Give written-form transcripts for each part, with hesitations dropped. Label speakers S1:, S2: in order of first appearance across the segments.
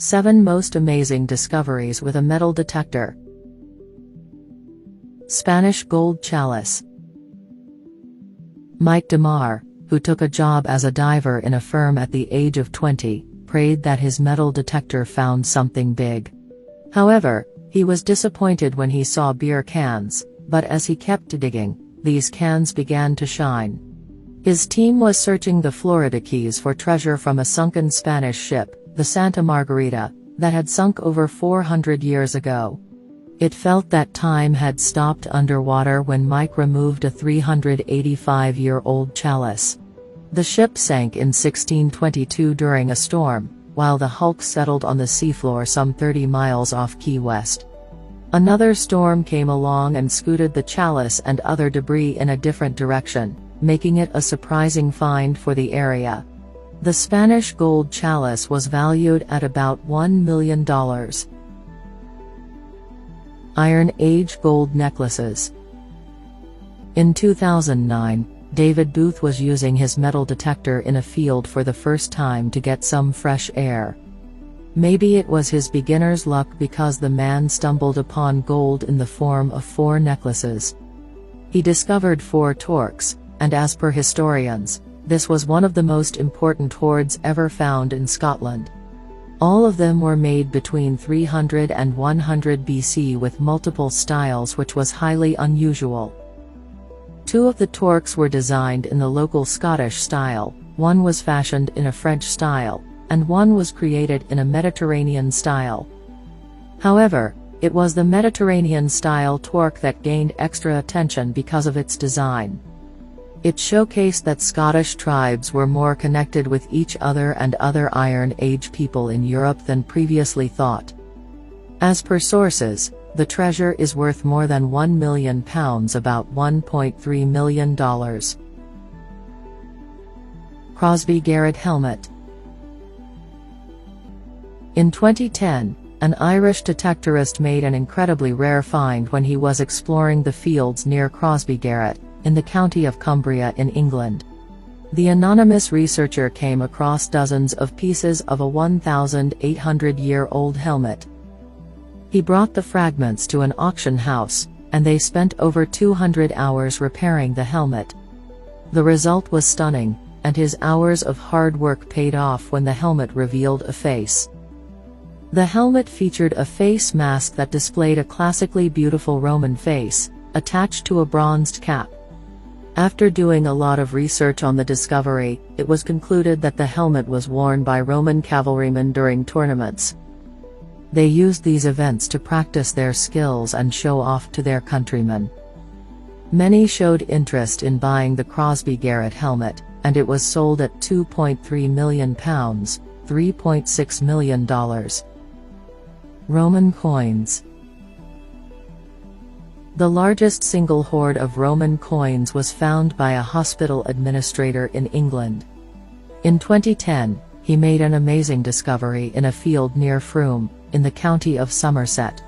S1: 7 Most Amazing Discoveries with a Metal Detector. Spanish Gold Chalice. Mike DeMar, who took a job as a diver in a firm at the age of 20, prayed that his metal detector found something big. However, he was disappointed when he saw beer cans, but as he kept digging, these cans began to shine. His team was searching the Florida Keys for treasure from a sunken Spanish ship, the Santa Margarita, that had sunk over 400 years ago. It felt that time had stopped underwater when Mike removed a 385-year-old chalice. The ship sank in 1622 during a storm, while the hulk settled on the seafloor some 30 miles off Key West. Another storm came along and scooted the chalice and other debris in a different direction, making it a surprising find for the area. The Spanish gold chalice was valued at about $1 million. Iron Age gold necklaces. In 2009, David Booth was using his metal detector in a field for the first time to get some fresh air. Maybe it was his beginner's luck because the man stumbled upon gold in the form of 4 necklaces. He discovered 4 torques, and as per historians, this was one of the most important hoards ever found in Scotland. All of them were made between 300 and 100 BC with multiple styles, which was highly unusual. 2 of the torques were designed in the local Scottish style, 1 was fashioned in a French style, and 1 was created in a Mediterranean style. However, it was the Mediterranean style torque that gained extra attention because of its design. It showcased that Scottish tribes were more connected with each other and other Iron Age people in Europe than previously thought. As per sources, the treasure is worth more than £1 million, about $1.3 million. Crosby Garrett helmet. In 2010, an Irish detectorist made an incredibly rare find when he was exploring the fields near Crosby Garrett, in the county of Cumbria in England. The anonymous researcher came across dozens of pieces of a 1,800-year-old helmet. He brought the fragments to an auction house, and they spent over 200 hours repairing the helmet. The result was stunning, and his hours of hard work paid off when the helmet revealed a face. The helmet featured a face mask that displayed a classically beautiful Roman face, attached to a bronzed cap. After doing a lot of research on the discovery, it was concluded that the helmet was worn by Roman cavalrymen during tournaments. They used these events to practice their skills and show off to their countrymen. Many showed interest in buying the Crosby Garrett helmet, and it was sold at £2.3 million, $3.6 million. Roman coins. The largest single hoard of Roman coins was found by a hospital administrator in England. In 2010, he made an amazing discovery in a field near Frome, in the county of Somerset.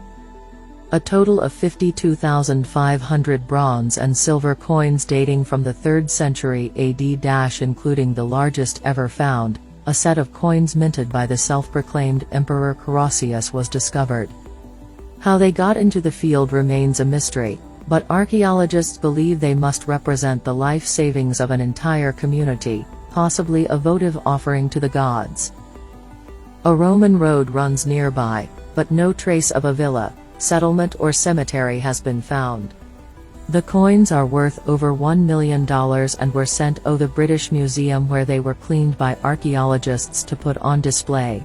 S1: A total of 52,500 bronze and silver coins dating from the 3rd century AD, including the largest ever found, a set of coins minted by the self-proclaimed Emperor Carausius, was discovered. How they got into the field remains a mystery, but archaeologists believe they must represent the life savings of an entire community, possibly a votive offering to the gods. A Roman road runs nearby, but no trace of a villa, settlement or cemetery has been found. The coins are worth over $1 million and were sent to the British Museum, where they were cleaned by archaeologists to put on display.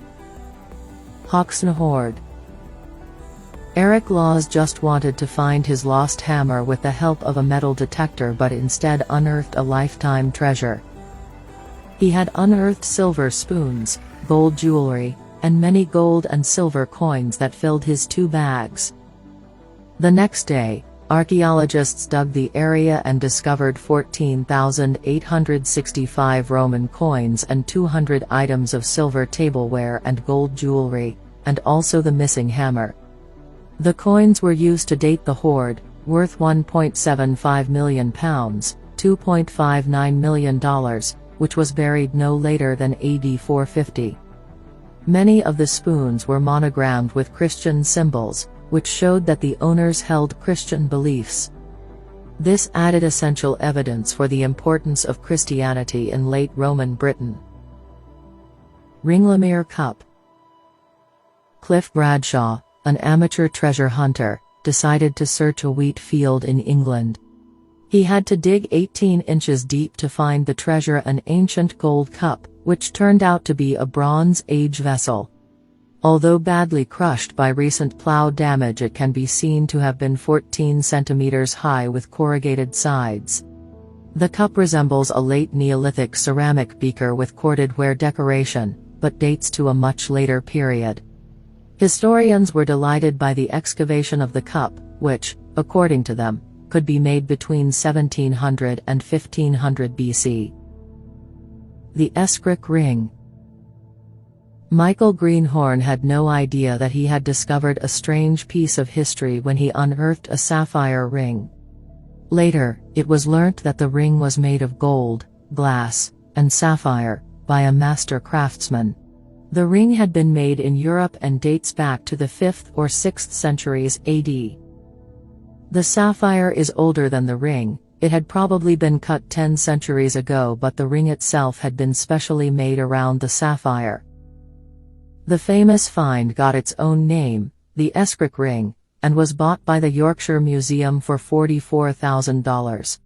S1: Hawksne hoard. Eric Laws just wanted to find his lost hammer with the help of a metal detector, but instead unearthed a lifetime treasure. He had unearthed silver spoons, gold jewelry, and many gold and silver coins that filled his 2 bags. The next day, archaeologists dug the area and discovered 14,865 Roman coins and 200 items of silver tableware and gold jewelry, and also the missing hammer. The coins were used to date the hoard, worth £1.75 million, $2.59 million, which was buried no later than AD 450. Many of the spoons were monogrammed with Christian symbols, which showed that the owners held Christian beliefs. This added essential evidence for the importance of Christianity in late Roman Britain. Ringlemere Cup. Cliff Bradshaw, an amateur treasure hunter, decided to search a wheat field in England. He had to dig 18 inches deep to find the treasure, an ancient gold cup, which turned out to be a Bronze Age vessel. Although badly crushed by recent plow damage, it can be seen to have been 14 centimeters high with corrugated sides. The cup resembles a late Neolithic ceramic beaker with corded ware decoration, but dates to a much later period. Historians were delighted by the excavation of the cup, which, according to them, could be made between 1700 and 1500 BC. The Escrick Ring. Michael Greenhorn had no idea that he had discovered a strange piece of history when he unearthed a sapphire ring. Later, it was learnt that the ring was made of gold, glass, and sapphire, by a master craftsman. The ring had been made in Europe and dates back to the 5th or 6th centuries AD. The sapphire is older than the ring. It had probably been cut 10 centuries ago, but the ring itself had been specially made around the sapphire. The famous find got its own name, the Escrick ring, and was bought by the Yorkshire Museum for $44,000.